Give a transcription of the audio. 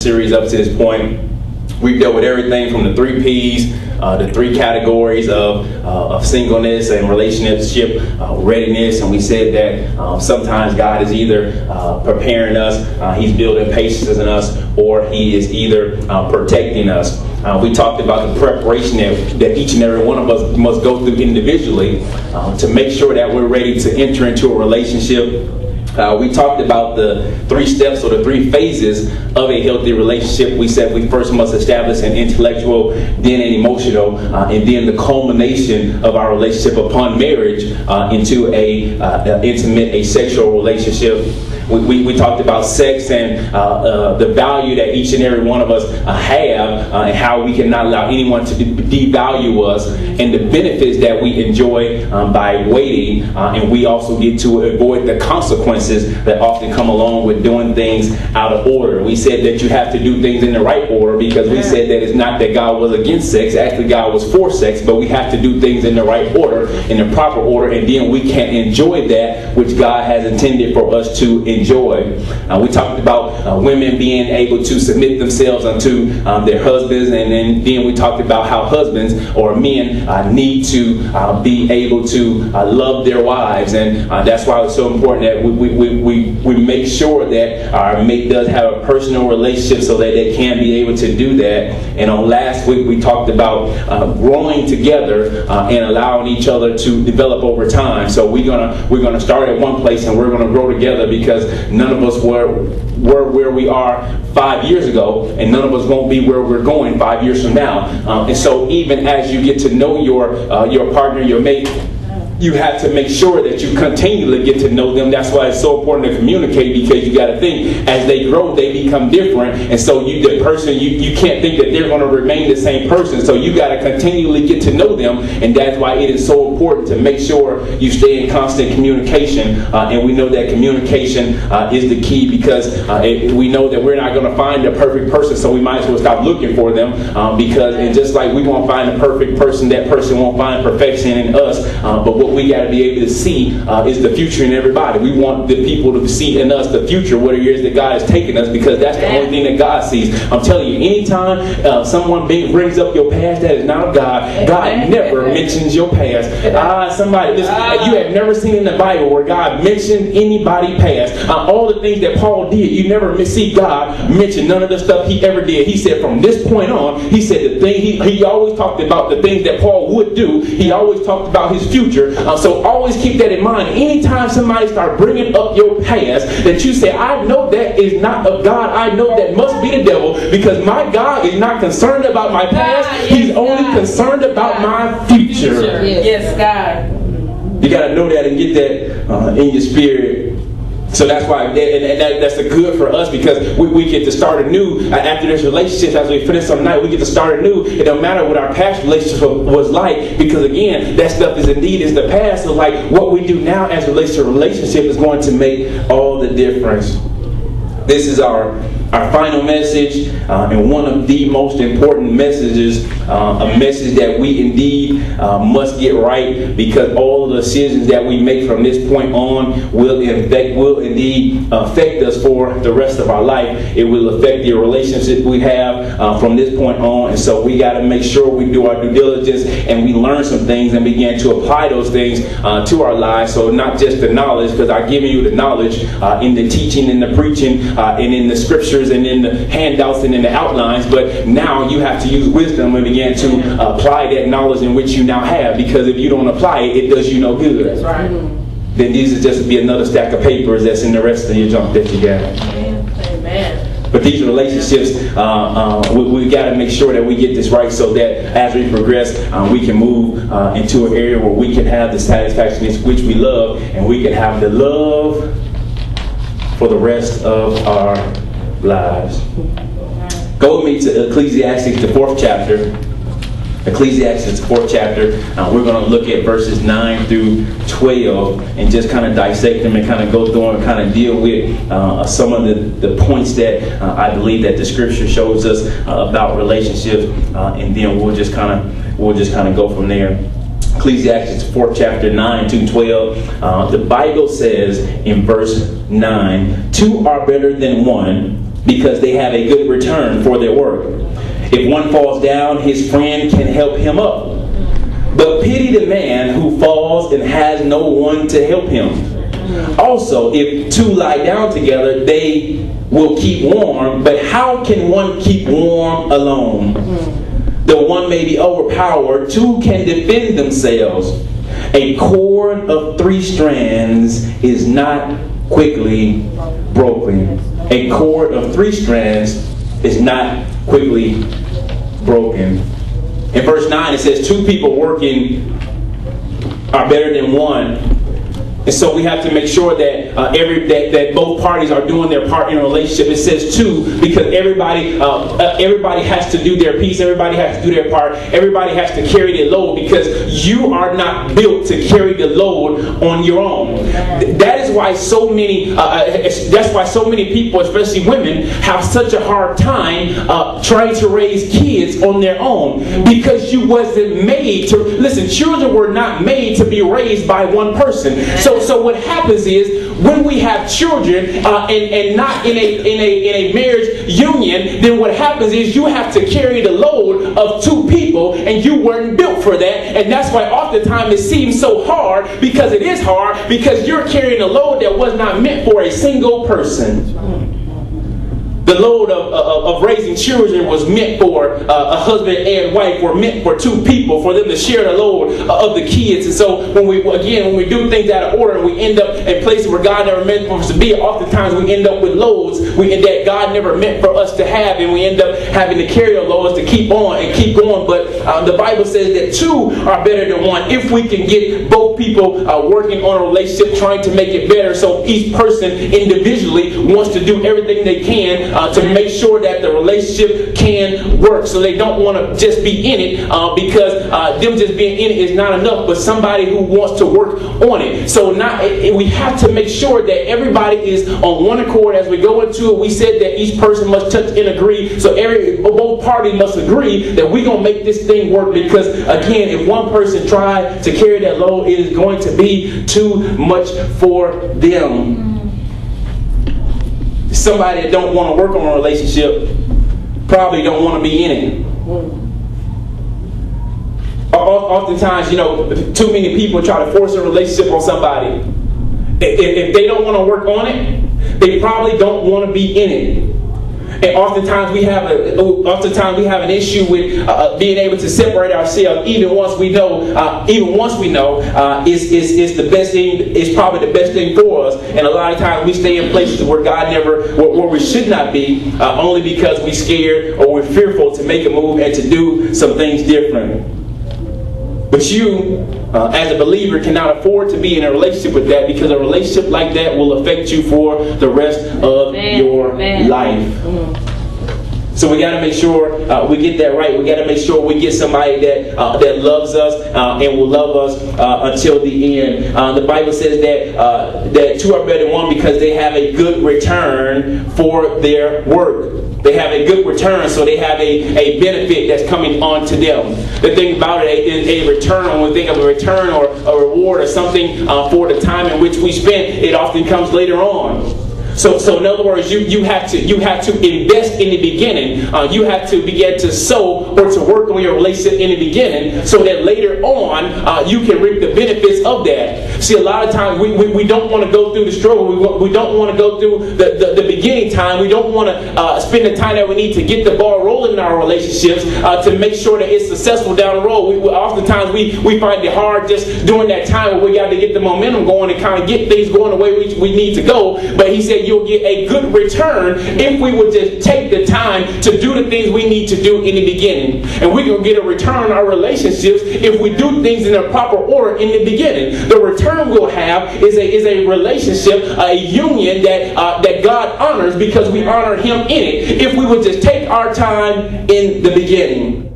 Series up to this point, we've dealt with everything from the 3 P's, the 3 categories of singleness and relationship readiness. And we said that sometimes God is either preparing us, He's building patience in us, or He is either protecting us. We talked about the preparation that each and every one of us must go through individually to make sure that we're ready to enter into a relationship. We talked about the 3 steps or the 3 phases of a healthy relationship. We said we first must establish an intellectual, then an emotional, and then the culmination of our relationship upon marriage into a intimate, a sexual relationship. We talked about sex and the value that each and every one of us have and how we cannot allow anyone to devalue us, and the benefits that we enjoy by waiting, and we also get to avoid the consequences that often come along with doing things out of order. We said that you have to do things in the right order because we said that it's not that God was against sex. Actually, God was for sex, but we have to do things in the right order, in the proper order, and then we can enjoy that which God has intended for us to enjoy. We talked about women being able to submit themselves unto their husbands, and then we talked about how husbands or men need to be able to love their wives, and that's why it's so important that we make sure that our mate does have a personal relationship so that they can be able to do that. And on last week we talked about growing together and allowing each other to develop over time. So we're gonna start at one place and we're gonna grow together, because none of us were where we are 5 years ago, and none of us won't be where we're going 5 years from now. And so even as you get to know your partner, your mate, you have to make sure that you continually get to know them. That's why it's so important to communicate, because you got to think as they grow, they become different. And so you can't think that they're going to remain the same person. So you got to continually get to know them. And that's why it is so important to make sure you stay in constant communication. And we know that communication is the key, because we know that we're not going to find the perfect person. So we might as well stop looking for them, because and just like we won't find the perfect person, that person won't find perfection in us. But what we got to be able to see is the future in everybody. We want the people to see in us the future, what it is that God has taken us, because that's the only thing that God sees. I'm telling you, anytime someone brings up your past that is not of God, God never mentions your past. Somebody, listen, you have never seen in the Bible where God mentioned anybody past. All the things that Paul did, you never see God mention none of the stuff he ever did. He said from this point on, he said the thing he always talked about the things that Paul would do. He always talked about his future. So always keep that in mind. Anytime somebody starts bringing up your past, that you say, I know that is not of God. I know that must be the devil, because my God is not concerned about my past. He's only concerned about my future. Yes, God. You got to know that and get that in your spirit. So that's why, that's a good for us, because we get to start anew after this relationship. As we finish some night, we get to start anew. It don't matter what our past relationship was like, because again, that stuff is the past. So like what we do now as a relationship is going to make all the difference. This is our final message, and one of the most important messages, a message that we indeed must get right, because all of the decisions that we make from this point on will indeed affect us for the rest of our life. It will affect the relationship we have from this point on, and so we got to make sure we do our due diligence and we learn some things and begin to apply those things to our lives. So not just the knowledge, because I've given you the knowledge in the teaching and the preaching and in the scriptures and in the handouts and in the outlines, but now you have to use wisdom and begin to apply that knowledge in which you now have, because if you don't apply it, it does you no good. That's right. Then these is just be another stack of papers that's in the rest of your junk that you got. Amen. But these relationships, we got to make sure that we get this right, so that as we progress, we can move into an area where we can have the satisfaction in which we love, and we can have the love for the rest of our lives. Go with me to Ecclesiastes, the 4th chapter. Ecclesiastes, the 4th chapter. We're going to look at verses 9 through 12 and just kind of dissect them and kind of go through them and kind of deal with some of the points that I believe that the scripture shows us about relationships, and then we'll just kind of go from there. Ecclesiastes 4th chapter 9 to 12. The Bible says in verse 9, 2 are better than one, because they have a good return for their work. If one falls down, his friend can help him up. But pity the man who falls and has no one to help him. Also, if two lie down together, they will keep warm. But how can one keep warm alone? Though one may be overpowered, two can defend themselves. A cord of 3 strands is not quickly broken. A cord of 3 strands is not quickly broken. In verse 9 it says 2 people working are better than one. And so we have to make sure that that both parties are doing their part in a relationship. It says 2 because everybody has to do their piece. Everybody has to do their part. Everybody has to carry their load because you are not built to carry the load on your own. That is why so many. That's why so many people, especially women, have such a hard time trying to raise kids on their own because you wasn't made to listen. Children were not made to be raised by one person. So what happens is when we have children and not in a marriage union, then what happens is you have to carry the load of 2 people, and you weren't built for that. And that's why oftentimes it seems so hard, because it is hard, because you're carrying a load that was not meant for a single person. The load of raising children was meant for a husband and wife, were meant for 2 people, for them to share the load of the kids. And so when we do things out of order and we end up in places where God never meant for us to be, oftentimes we end up with loads that God never meant for us to have, and we end up having to carry the loads to keep on and keep going. But the Bible says that 2 are better than one if we can get both people working on a relationship, trying to make it better. So each person individually wants to do everything they can to make sure that the relationship can work. So they don't want to just be in it because them just being in it is not enough, but somebody who wants to work on it. So we have to make sure that everybody is on one accord as we go into it. We said that each person must touch and agree. So both parties must agree that we're going to make this thing work, because again, if one person tries to carry that load, it is going to be too much for them. Somebody that don't want to work on a relationship probably don't want to be in it. Oftentimes, too many people try to force a relationship on somebody. If they don't want to work on it, they probably don't want to be in it. And oftentimes we have an issue with being able to separate ourselves, even once we know is the best thing, is probably the best thing for us. And a lot of times we stay in places where where we should not be, only because we're scared or we're fearful to make a move and to do some things different. But you, as a believer, cannot afford to be in a relationship with that, because a relationship like that will affect you for the rest of your life. So we got to make sure we get that right. We got to make sure we get somebody that loves us and will love us until the end. The Bible says that 2 are better than 1 because they have a good return for their work. They have a good return, so they have a benefit that's coming on to them. The thing about it is a return. When we think of a return or a reward or something for the time in which we spent, it often comes later on. So in other words, you have to invest in the beginning. You have to begin to sow or to work on your relationship in the beginning, so that later on you can reap the benefits of that. See, a lot of times we don't want to go through the struggle. We don't want to go through the beginning time. We don't want to spend the time that we need to get the ball rolling in our relationships to make sure that it's successful down the road. Oftentimes we find it hard just during that time where we got to get the momentum going and kind of get things going the way we need to go. But he said you'll get a good return if we would just take the time to do the things we need to do in the beginning. And we're going to get a return in our relationships if we do things in a proper order in the beginning. The return we'll have is a relationship, a union that God honors, because we honor Him in it, if we would just take our time in the beginning.